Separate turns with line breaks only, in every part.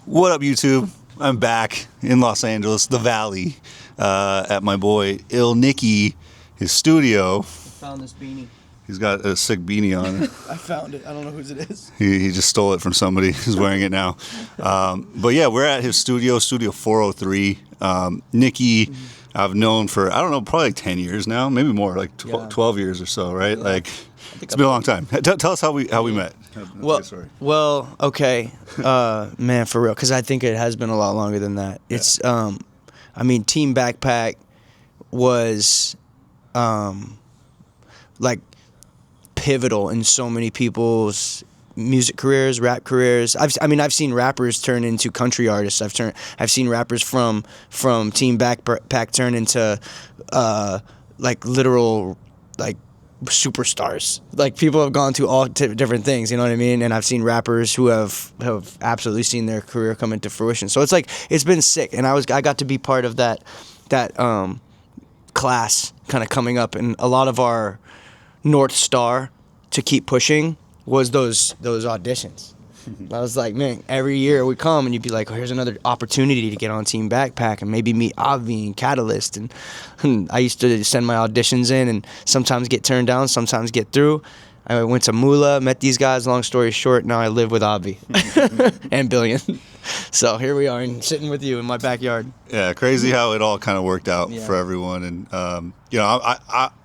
What up, YouTube? I'm back in Los Angeles, the Valley, at my boy Nicky, his studio.
I found this beanie.
He's got a sick beanie on.
I found it. I don't know whose it is.
He just stole it from somebody who's wearing it now. But yeah, we're at his studio, Studio 403. Nicky, I've known for, I don't know, probably like 10 years now, maybe more, like 12 years or so, right?
Yeah.
Like, it's been a long time. Tell us how we met.
Well, okay, man, for real, because I think it has been a lot longer than that.
Yeah.
It's, I mean, Team Backpack was, like, pivotal in so many people's music careers, rap careers. I've seen rappers turn into country artists. I've seen rappers from Team Backpack turn into, like, literal, like, superstars. Like, people have gone to all different things, you know what I mean? And I've seen rappers who have absolutely seen their career come into fruition. So it's like, it's been sick, and I got to be part of that class kind of coming up, and a lot of our North Star to keep pushing was those auditions. I was like, man, every year we come and you'd be like, oh, here's another opportunity to get on Team Backpack and maybe meet Avi and Catalyst. And I used to send my auditions in and sometimes get turned down, sometimes get through. I went to Mula, met these guys. Long story short, now I live with Avi and Billion. So here we are, and sitting with you in my backyard.
Yeah, crazy how it all kind of worked out for everyone. And, you know,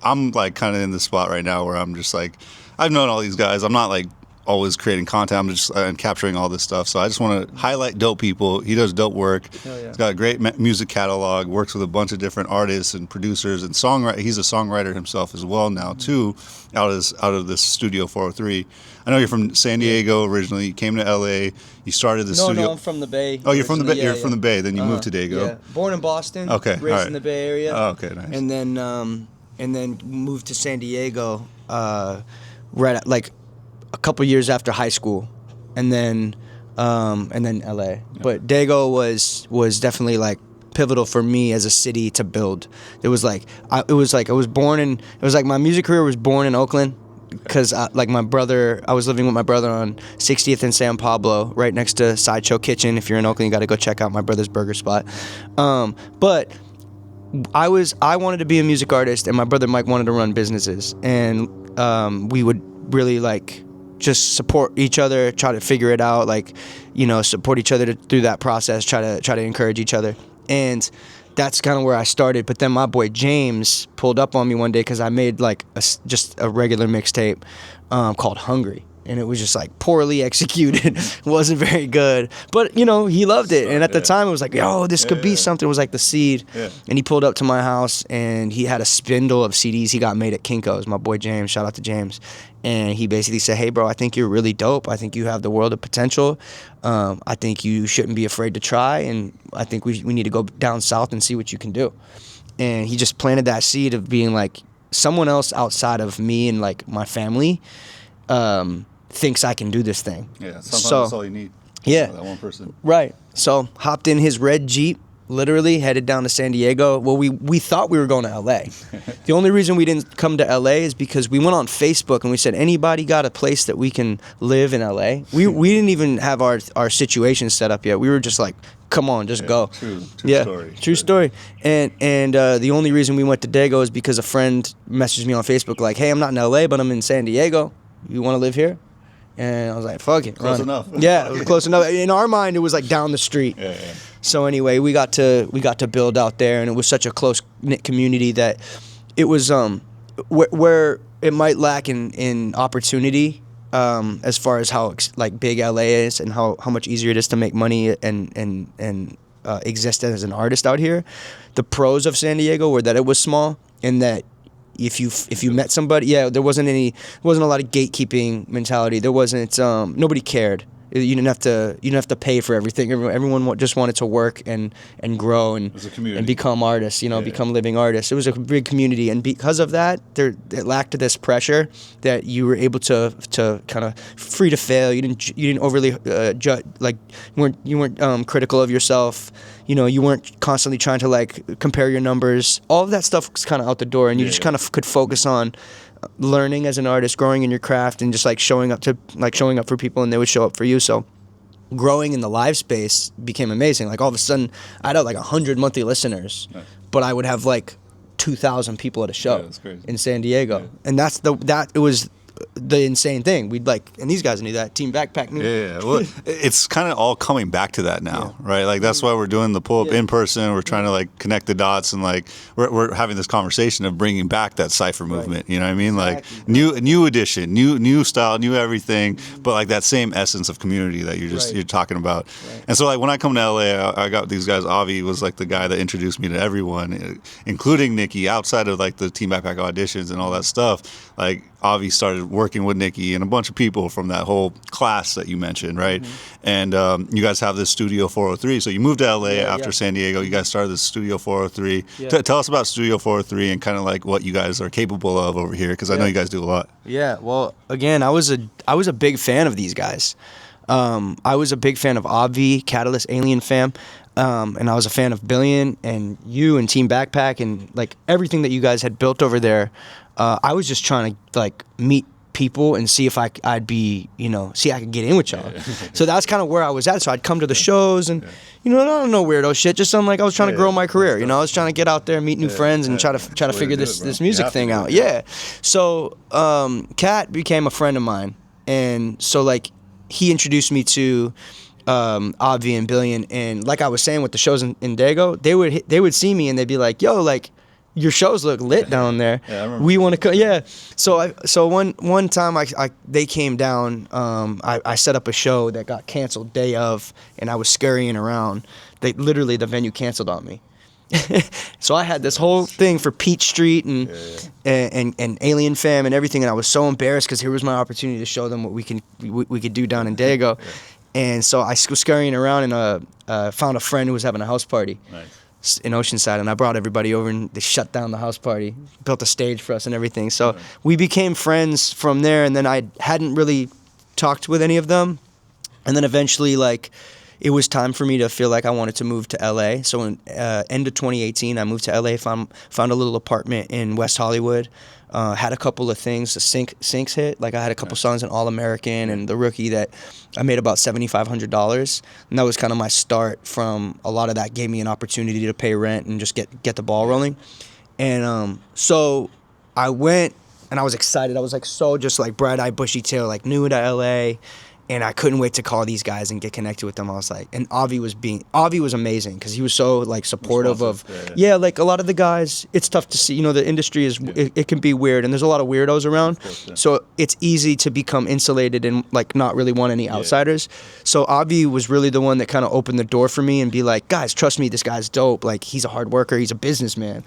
I'm like kind of in the spot right now where I'm just like, I've known all these guys. I'm not like always creating content. I'm just capturing all this stuff. So I just want to highlight dope people. He does dope work.
Yeah.
He's got a great music catalog, works with a bunch of different artists and producers and songwriter. He's a songwriter himself as well now too, out of this Studio 403. I know you're from San Diego originally. You came to LA. You started the studio.
No, I'm from the Bay.
Oh, you're from the Bay.
Yeah,
you're from the Bay. Then you moved to Dago.
Yeah. Born in Boston.
Okay,
Raised
all right.
in the Bay Area.
Oh, okay, nice.
And then moved to San Diego, right at, like, a couple years after high school, and then LA. Yeah. But Dago was definitely like pivotal for me as a city to build. It was like my music career was born in Oakland, because like my brother, I was living with my brother on 60th and San Pablo, right next to Sideshow Kitchen. If you're in Oakland, you got to go check out my brother's burger spot. But I wanted to be a music artist, and my brother Mike wanted to run businesses, and we would really like just support each other, try to figure it out, like, you know, support each other through that process, try to encourage each other. And that's kind of where I started. But then my boy James pulled up on me one day because I made like just a regular mixtape called Hungry. And it was just like poorly executed. Wasn't very good. But, you know, he loved it. And at the time it was like, yo, this could be something. It was like the seed. Yeah. And he pulled up to my house and he had a spindle of CDs he got made at Kinko's. My boy James, shout out to James. And he basically said, hey, bro, I think you're really dope. I think you have the world of potential. I think you shouldn't be afraid to try. And I think we need to go down south and see what you can do. And he just planted that seed of being like, someone else outside of me and like my family thinks I can do this thing.
Yeah, sometimes that's all you need.
Yeah.
That one person.
Right. So hopped in his red Jeep, literally headed down to San Diego. Well, we thought we were going to LA. The only reason we didn't come to LA is because we went on Facebook and we said, anybody got a place that we can live in LA? We didn't even have our situation set up yet. We were just like, come on, just go.
True story.
True story. And the only reason we went to Dago is because a friend messaged me on Facebook like, hey, I'm not in LA, but I'm in San Diego. You want to live here? And I was like, fuck it.
Close enough.
Yeah, it was close enough. In our mind, it was like down the street.
Yeah.
So anyway, we got to build out there, and it was such a close-knit community that it was where it might lack in opportunity as far as how like big LA is and how much easier it is to make money and exist as an artist out here. The pros of San Diego were that it was small and that if you met somebody, there wasn't a lot of gatekeeping mentality. There wasn't nobody cared. You didn't have to pay for everything. Everyone just wanted to work and grow and become artists. Become living artists. It was a big community, and because of that, it lacked this pressure that you were able to kind of free to fail. You didn't overly judge. Like you weren't critical of yourself. You weren't constantly trying to like compare your numbers. All of that stuff was kind of out the door, and you just kind of could focus on learning as an artist, growing in your craft, and just like showing up for people, and they would show up for you. So growing in the live space became amazing. Like all of a sudden, I'd have like 100 monthly listeners, but I would have like 2,000 people at a show in San Diego, and it was the insane thing. We'd like, and these guys knew that. Team Backpack knew.
Yeah. Well, it's kind of all coming back to that now, right? Like that's why we're doing the pull up in person. We're trying to like connect the dots, and like we're having this conversation of bringing back that cypher movement. You know what I mean? Like new edition, new style, new everything, but like that same essence of community that you're talking about. And so like when I come to LA, I got these guys. Avi was like the guy that introduced me to everyone, including Nicky. Outside of like the Team Backpack auditions and all that stuff, like Avi started working with Nicky and a bunch of people from that whole class that you mentioned, right? And you guys have this Studio 403. So you moved to LA after San Diego. You guys started this Studio 403. Tell us about Studio 403 and kind of like what you guys are capable of over here, because I know you guys do a lot.
Yeah, well, again, I was a big fan of these guys. I was a big fan of Avi, Catalyst, Alien Fam, and I was a fan of Billion and you and Team Backpack and like everything that you guys had built over there. I was just trying to like meet people and see if I'd be, see I could get in with y'all. So that's kind of where I was at. So I'd come to the shows and, no weirdo shit. Just something like I was trying to grow my career. I was trying to get out there, meet new friends, and try to figure this music thing out. Yeah. So Kat became a friend of mine, and so like he introduced me to Avi and Billion, and like I was saying with the shows in Dago, they would see me and they'd be like, "Yo, like." Your shows look lit down there.
Yeah, I remember.
We want to come. Yeah. So one time they came down. I set up a show that got canceled day of, and I was scurrying around. The venue canceled on me. So I had this whole thing for Peach Street and Alien Fam and everything, and I was so embarrassed because here was my opportunity to show them what we could do down in Dago. And so I was scurrying around and found a friend who was having a house party.
Nice.
In Oceanside, and I brought everybody over and they shut down the house party, built a stage for us and everything. So we became friends from there, and then I hadn't really talked with any of them. And then eventually, like, it was time for me to feel like I wanted to move to LA. So in end of 2018, I moved to LA, found a little apartment in West Hollywood. Had a couple of things, the Syncs hit. Like I had a couple songs in All American and The Rookie that I made about $7,500, and that was kind of my start. From a lot of that gave me an opportunity to pay rent and just get the ball rolling. And so I went and I was excited. I was like so just like bright-eyed, bushy-tailed, like new to LA. And I couldn't wait to call these guys and get connected with them. I was like, and Avi was amazing because he was so like supportive of, like a lot of the guys. It's tough to see, the industry is it can be weird, and there's a lot of weirdos around. So it's easy to become insulated and like not really want any outsiders. So Avi was really the one that kind of opened the door for me and be like, guys, trust me, this guy's dope. Like he's a hard worker, he's a businessman.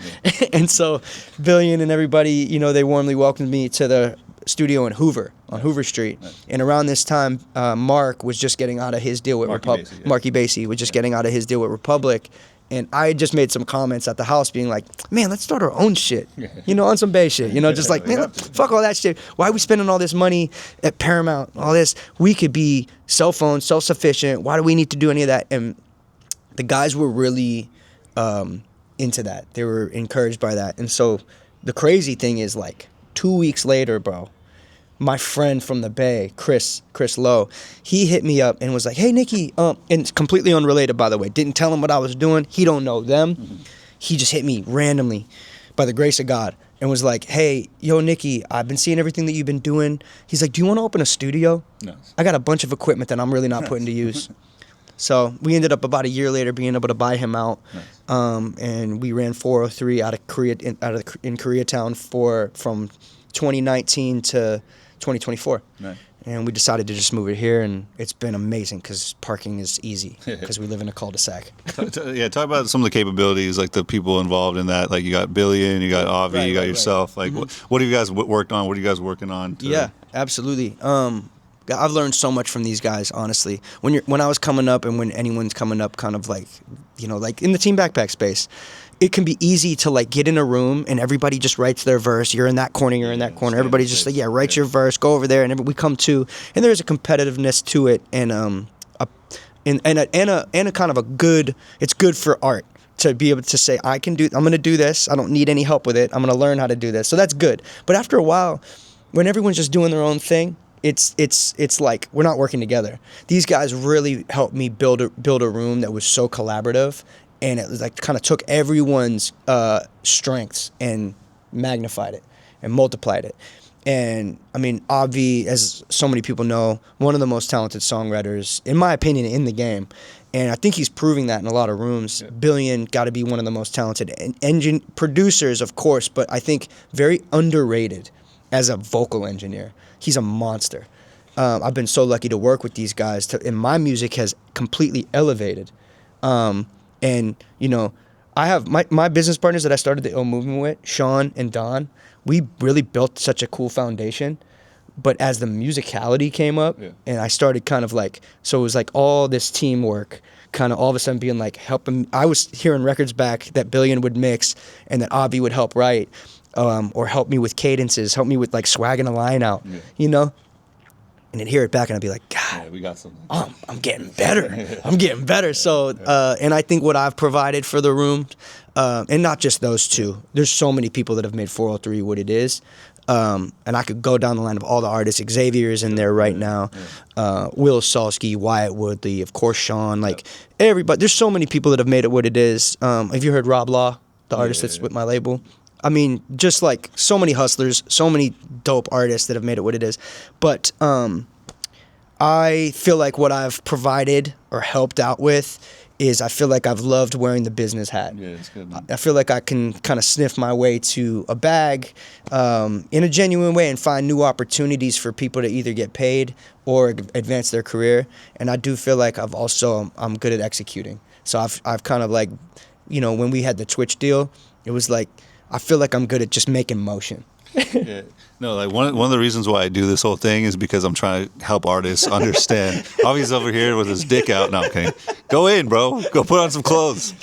And so Billion and everybody, they warmly welcomed me to the studio in Hoover, on Hoover Street. And around this time, Mark was just getting out of his deal with Republic. Marky Basie was just getting out of his deal with Republic. And I had just made some comments at the house being like, man, let's start our own shit, on some bass shit, just like, man, fuck all that shit. Why are we spending all this money at Paramount, all this? We could be cell phone, self-sufficient. Why do we need to do any of that? And the guys were really into that. They were encouraged by that. And so the crazy thing is like 2 weeks later, bro, my friend from the Bay, Chris Lowe, he hit me up and was like, hey, Nicky, and it's completely unrelated, by the way. Didn't tell him what I was doing. He don't know them. Mm-hmm. He just hit me randomly by the grace of God and was like, hey, yo, Nicky, I've been seeing everything that you've been doing. He's like, do you want to open a studio? Nice. I got a bunch of equipment that I'm really not putting to use. So we ended up about a year later being able to buy him out. Nice. And we ran 403 out of Koreatown from 2019 to 2024. Nice. And we decided to just move it here, and it's been amazing because parking is easy because we live in a cul-de-sac.
Talk about some of the capabilities, like the people involved in that. Like you got Billion, you got Avi, you got yourself. Like what have you guys worked on? What are you guys working on?
Yeah, absolutely. I've learned so much from these guys, honestly. When I was coming up, and when anyone's coming up, kind of like, like in the Team Backpack space, it can be easy to like get in a room and everybody just writes their verse. You're in that corner, you're in that corner. Everybody's just like, write your verse, go over there, and we come to, and there's a competitiveness to it, and a kind of a good. It's good for art to be able to say, I'm going to do this. I don't need any help with it. I'm going to learn how to do this. So that's good. But after a while, when everyone's just doing their own thing, it's like we're not working together. These guys really helped me build a room that was so collaborative, and it was like kind of took everyone's strengths and magnified it and multiplied it. And I mean, Avi, as so many people know, one of the most talented songwriters, in my opinion, in the game. And I think he's proving that in a lot of rooms. Yeah. Billion got to be one of the most talented producers, of course, but I think very underrated as a vocal engineer. He's a monster. I've been so lucky to work with these guys, and my music has completely elevated. And, you know, I have my business partners that I started the Ill Movement with, Sean and Don. We really built such a cool foundation. But as the musicality came up, and I started kind of like, so it was like all this teamwork kind of all of a sudden being like helping. I was hearing records back that Billion would mix and that Avi would help write, or help me with cadences, help me with like swagging a line out, you know? And then hear it back and I'd be like, God,
we got something.
I'm getting better. I'm getting better. So, and I think what I've provided for the room, and not just those two, there's so many people that have made 403 what it is. And I could go down the line of all the artists. Xavier's in there right now. Will Salsky, Wyatt Woodley, of course Sean, like everybody. There's so many people that have made it what it is. Have you heard Rob Law, the artist that's with my label? I mean, just like so many hustlers, so many dope artists that have made it what it is. But I feel like what I've provided or helped out with is I feel like I've loved wearing the business hat.
Yeah, it's good.
I feel like I can kind of sniff my way to a bag in a genuine way and find new opportunities for people to either get paid or advance their career. And I do feel like I'm good at executing. So I've kind of like, you know, when we had the Twitch deal, it was like, I feel like I'm good at just making motion.
Yeah. No, like one of the reasons why I do this whole thing is because I'm trying to help artists understand. Avi's over here with his dick out. No, I'm kidding. Go in, bro. Go put on some clothes.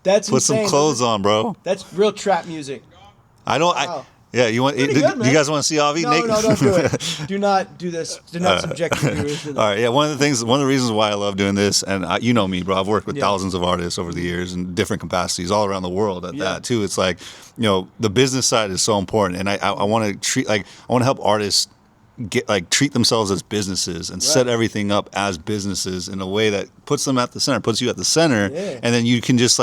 That's
put
insane,
some clothes on, bro.
That's real trap music.
Wow. You want? Do you guys want to see Avi?
No, don't do it. Do not do this. Do not subject the viewers to that.
All right, yeah. One of the reasons why I love doing this, and you know me, bro. I've worked with thousands of artists over the years in different capacities, all around the world. At that too, it's like, you know, the business side is so important, and I want to help artists treat themselves as businesses and set everything up as businesses in a way that puts you at the center, and then you can just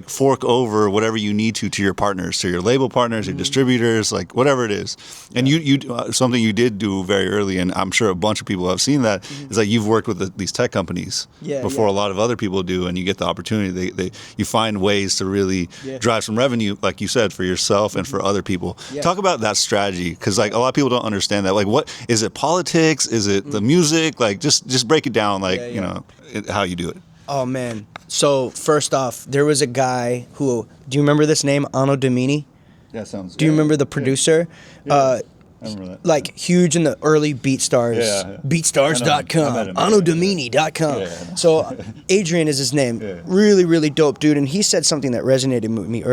fork over whatever you need to your partners, to your label partners, your distributors, like whatever it is. And you something you did do very early, and I'm sure a bunch of people have seen that, is like you've worked with these tech companies before a lot of other people do, and you get the opportunity. You find ways to really drive some revenue, like you said, for yourself and for other people. Talk about that strategy, because like a lot of people don't understand that. Like, what is it? Politics? Is it the music? Like, just break it down. Like, you know, how you do it.
Oh man. So first off, there was a guy who. Do you remember this name, Anno Domini?
Yeah, sounds.
Do you remember the producer?
I remember that.
Like huge in the early BeatStars. BeatStars.com. AnnoDomini.com.
Yeah.
So Adrian is his name. Really, really dope dude. And he said something that resonated with me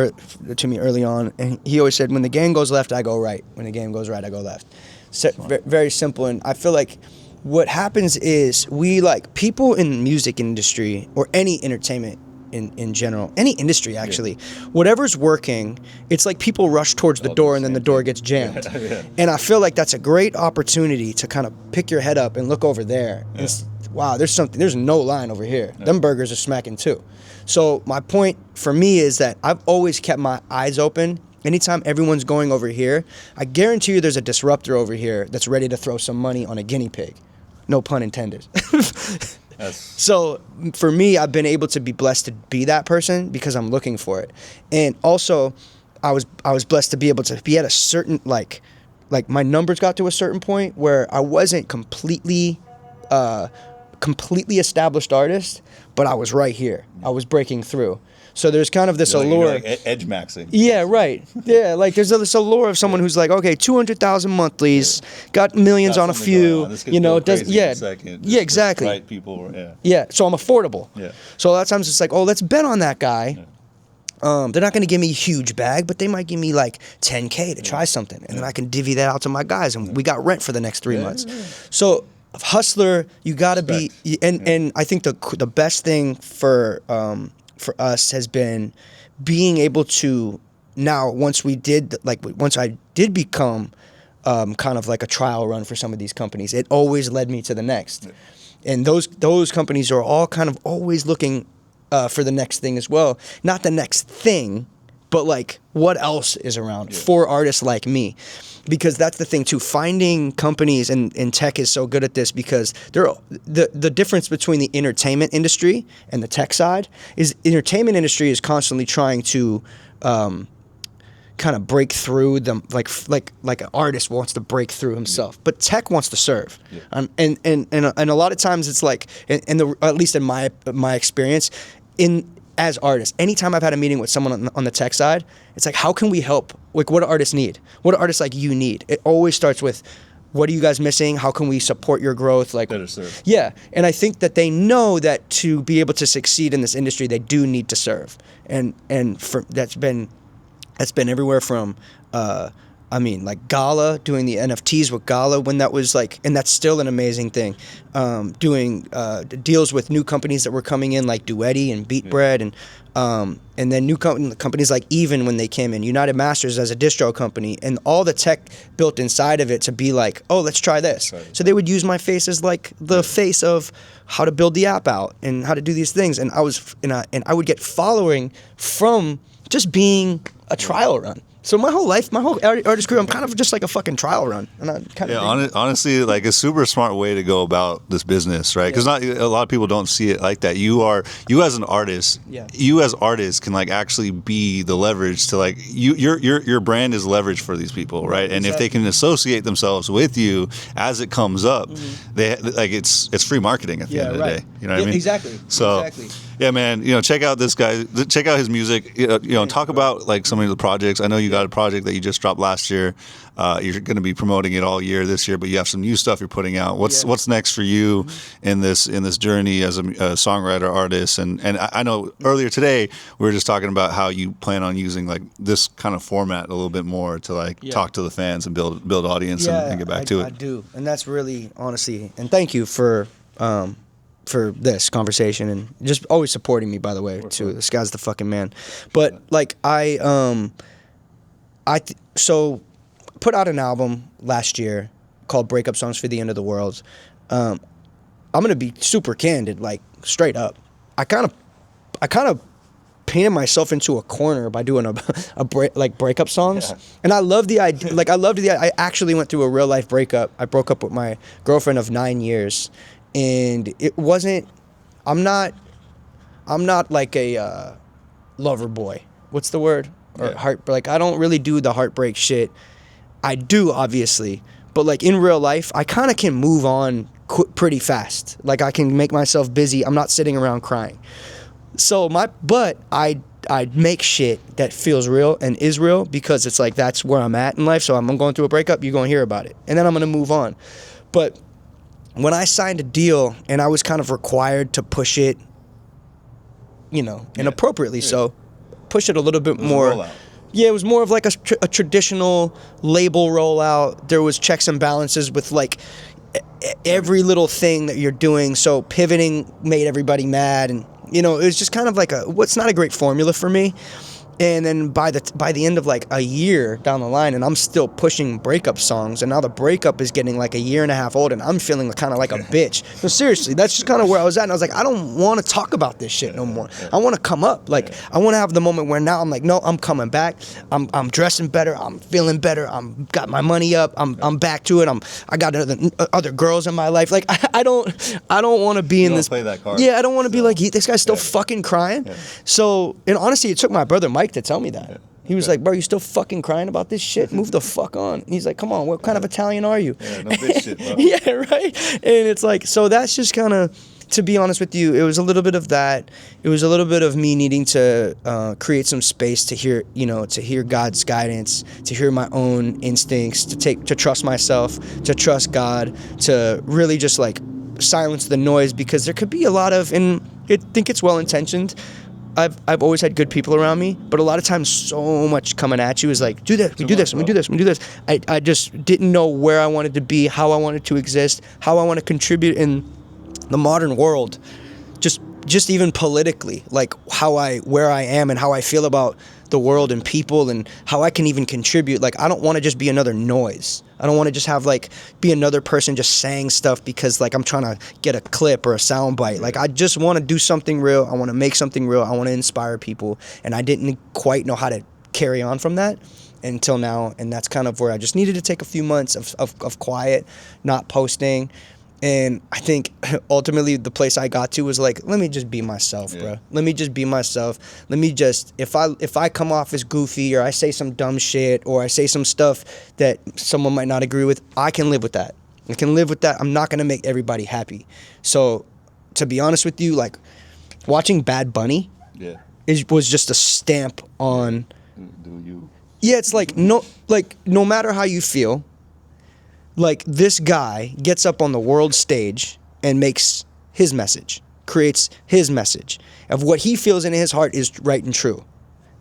to me early on. And he always said, when the game goes left, I go right. When the game goes right, I go left. So, very simple. And I feel like what happens is we, like, people in the music industry or any entertainment in general, any industry actually, whatever's working, it's like people rush towards the door and then the door gets jammed. And I feel like that's a great opportunity to kind of pick your head up and look over there. And wow, there's no line over here. Them burgers are smacking too. So my point for me is that I've always kept my eyes open. Anytime everyone's going over here, I guarantee you there's a disruptor over here that's ready to throw some money on a guinea pig. No pun intended. So for me, I've been able to be blessed to be that person because I'm looking for it. And also, I was blessed to be able to be at a certain, like my numbers got to a certain point where I wasn't completely established artist, but I was right here. I was breaking through. So there's kind of this allure.
Like edge maxing.
Yeah, right. Yeah, like there's this allure of someone who's like, okay, 200,000 monthlies, got millions on a few, you know, exactly.
Right people,
Yeah, so I'm affordable.
Yeah.
So a lot of times it's like, oh, let's bet on that guy. They're not going to give me a huge bag, but they might give me like 10K to try something, and then I can divvy that out to my guys, and we got rent for the next 3 months. So hustler, you got to be, and I think the best thing for us has been being able to now, once I did become kind of like a trial run for some of these companies. It always led me to the next. Yeah. And those companies are all kind of always looking for the next thing as well. Not the next thing, but like what else is around for artists like me. Because that's the thing too. Finding companies and tech is so good at this because the difference between the entertainment industry and the tech side is entertainment industry is constantly trying to kind of break through them, like an artist wants to break through himself, but tech wants to serve. And a lot of times it's like, at least in my experience, as artists, anytime I've had a meeting with someone on the tech side, it's like, how can we help? Like, what do artists need? What do artists like you need? It always starts with, what are you guys missing? How can we support your growth? Like, better serve. Yeah, and I think that they know that to be able to succeed in this industry, they do need to serve, and that's been everywhere from. Like Gala, doing the NFTs with Gala when that was like, and that's still an amazing thing. Doing deals with new companies that were coming in, like Duetti and BeatBread, and then new companies like Even when they came in, United Masters as a distro company, and all the tech built inside of it to be like, oh, let's try this. Right. So they would use my face as like the face of how to build the app out and how to do these things, and I would get following from just being a trial run. So my whole artist career, I'm kind of just like a fucking trial run. And I kind of
honestly, like a super smart way to go about this business, right? Because not a lot of people don't see it like that. You as an artist, you as artists can like actually be the leverage to like your brand is leverage for these people, right? And if they can associate themselves with you as it comes up, they like it's free marketing at the end of the day. You know what I mean?
Exactly.
So.
Exactly.
Yeah, man. Check out this guy. Check out his music. Talk about like some of the projects. I know you got a project that you just dropped last year. You're going to be promoting it all year this year, but you have some new stuff you're putting out. What's next for you in this journey as a songwriter, artist? And I know earlier today we were just talking about how you plan on using like this kind of format a little bit more to like talk to the fans and build audience and get back to it.
I do, and that's really honestly. And thank you for this conversation and just always supporting me, by the way, too. This guy's the fucking man. But like so put out an album last year called Breakup Songs for the End of the World. I'm gonna be super candid, like straight up. I kind of painted myself into a corner by doing breakup songs, and I love the idea. Like I actually went through a real life breakup. I broke up with my girlfriend of 9 years. And it wasn't. I'm not like a lover boy. What's the word? Or heart. Like I don't really do the heartbreak shit. I do obviously, but like in real life, I kind of can move on pretty fast. Like I can make myself busy. I'm not sitting around crying. So I make shit that feels real and is real because it's like that's where I'm at in life. So I'm going through a breakup. You're gonna hear about it, and then I'm gonna move on. But when I signed a deal and I was kind of required to push it, inappropriately so, push it a little bit more. Rollout. Yeah, it was more of like a traditional label rollout. There was checks and balances with like every little thing that you're doing. So pivoting made everybody mad, and it was just kind of like what's not a great formula for me. And then by the end of like a year down the line, and I'm still pushing breakup songs, and now the breakup is getting like a year and a half old, and I'm feeling kind of like a bitch. No, seriously, that's just kind of where I was at, and I was like, I don't want to talk about this shit no more. I want to come up. Like, I want to have the moment where now I'm like, no, I'm coming back. I'm dressing better. I'm feeling better. I'm got my money up. I'm back to it. I got other girls in my life. Like, I don't want to be in this. Play that card. Yeah, I don't want to be like, this guy's still fucking crying. Yeah. So, and honestly, it took my brother Mike to tell me that. Yeah. He was like, bro, you still fucking crying about this shit? Move the fuck on. And he's like, come on, what kind of Italian are you? Yeah, no bitch shit, bro. Yeah, right? And it's like, so that's just kind of, to be honest with you, it was a little bit of that. It was a little bit of me needing to create some space to hear, to hear God's guidance, to hear my own instincts, to trust myself, to trust God, to really just like silence the noise, because there could be a lot of, and I think it's well-intentioned, I've always had good people around me, but a lot of times so much coming at you is like, do this, we do this, we do this, we do this. I just didn't know where I wanted to be, how I wanted to exist, how I want to contribute in the modern world, just even politically, like where I am and how I feel about the world and people and how I can even contribute. Like, I don't want to just be another noise. I don't want to just have, like, be another person just saying stuff because, like, I'm trying to get a clip or a sound bite. Like, I just want to do something real. I want to make something real. I want to inspire people. And I didn't quite know how to carry on from that until now. And that's kind of where I just needed to take a few months of quiet, not posting. And I think ultimately the place I got to was like, let me just be myself, bro. Let me just be myself. Let me just, if I come off as goofy or I say some dumb shit or I say some stuff that someone might not agree with, I can live with that. I can live with that. I'm not going to make everybody happy. So to be honest with you, like watching Bad Bunny was just a stamp on.
Do you?
Yeah, it's like no matter how you feel, like this guy gets up on the world stage and makes his message, creates his message of what he feels in his heart is right and true.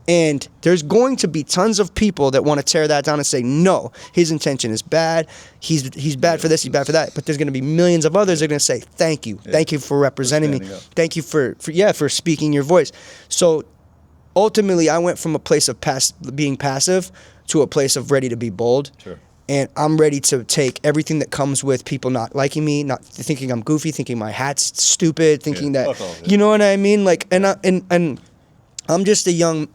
And there's going to be tons of people that want to tear that down and say, no, his intention is bad. He's bad for this, he's bad for that. But there's going to be millions of others that are going to say, thank you. Thank you for representing me. Thank you for speaking your voice. So ultimately, I went from a place of being passive to a place of ready to be bold.
Sure.
And I'm ready to take everything that comes with people not liking me, not thinking I'm goofy, thinking my hat's stupid, thinking that, you know what I mean? Like, and I'm just a young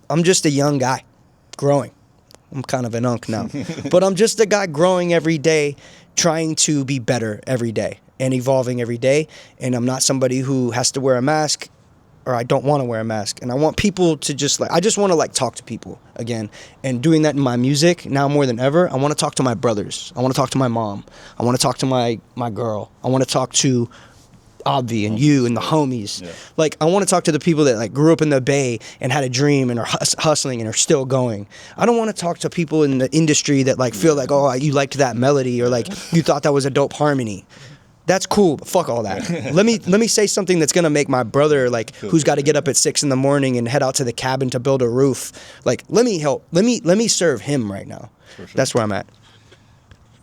guy growing. I'm kind of an unk now, but I'm just a guy growing every day, trying to be better every day and evolving every day. And I'm not somebody who has to wear a mask, or I don't want to wear a mask. And I want people to just I just want to like talk to people again. And doing that in my music now more than ever, I want to talk to my brothers. I want to talk to my mom. I want to talk to my girl. I want to talk to Obvi and you and the homies. Yeah. Like, I want to talk to the people that like grew up in the Bay and had a dream and are hustling and are still going. I don't want to talk to people in the industry that like feel like, oh, you liked that melody or like you thought that was a dope harmony. That's cool, but fuck all that. Let me say something that's gonna make my brother, like, who's got to get up at 6 a.m. and head out to the cabin to build a roof. Like, let me help. Let me serve him right now. Sure. That's where I'm at.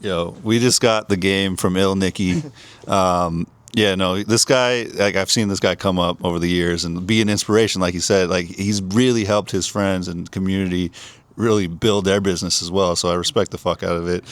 Yo, we just got the game from Nicky. Yeah, no, this guy, like, I've seen this guy come up over the years and be an inspiration, like you said. Like, he's really helped his friends and community really build their business as well. So I respect the fuck out of it.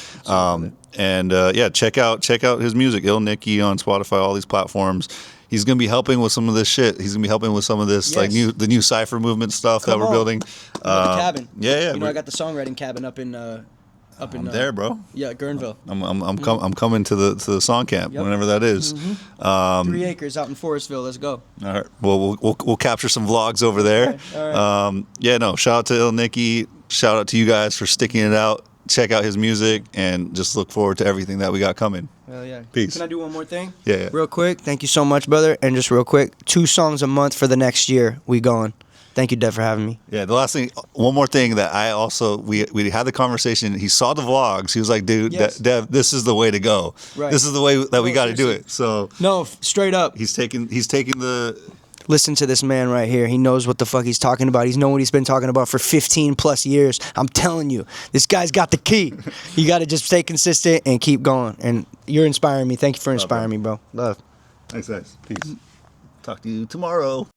Yeah, check out his music, Nicky, on Spotify, all these platforms. He's gonna be helping with some of this shit. He's gonna be helping with some of this, like the new Cypher movement stuff that we're building.
The cabin.
Yeah.
You know, I got the songwriting cabin up in
there, bro.
Yeah, Guerneville.
I'm coming to the song camp whenever that is.
3 acres out in Forestville. Let's go.
All right. Well, we'll capture some vlogs over there. All right. Yeah. No. Shout out to Nicky. Shout out to you guys for sticking it out. Check out his music and just look forward to everything that we got coming.
Hell yeah.
Peace.
Can I do one more thing?
Yeah.
Real quick. Thank you so much, brother. And just real quick, 2 songs a month for the next year. We going. Thank you, Dev, for having me.
Yeah, the last thing, one more thing that I also, we had the conversation. He saw the vlogs. He was like, dude, Dev, this is the way to go. Right. This is the way that we got to do it. So
no, straight up.
He's taking the...
Listen to this man right here. He knows what the fuck he's talking about. He's known what he's been talking about for 15 plus years. I'm telling you, this guy's got the key. You got to just stay consistent and keep going. And you're inspiring me. Thank you for inspiring me, bro. Love.
Thanks, guys. Peace. Talk to you tomorrow.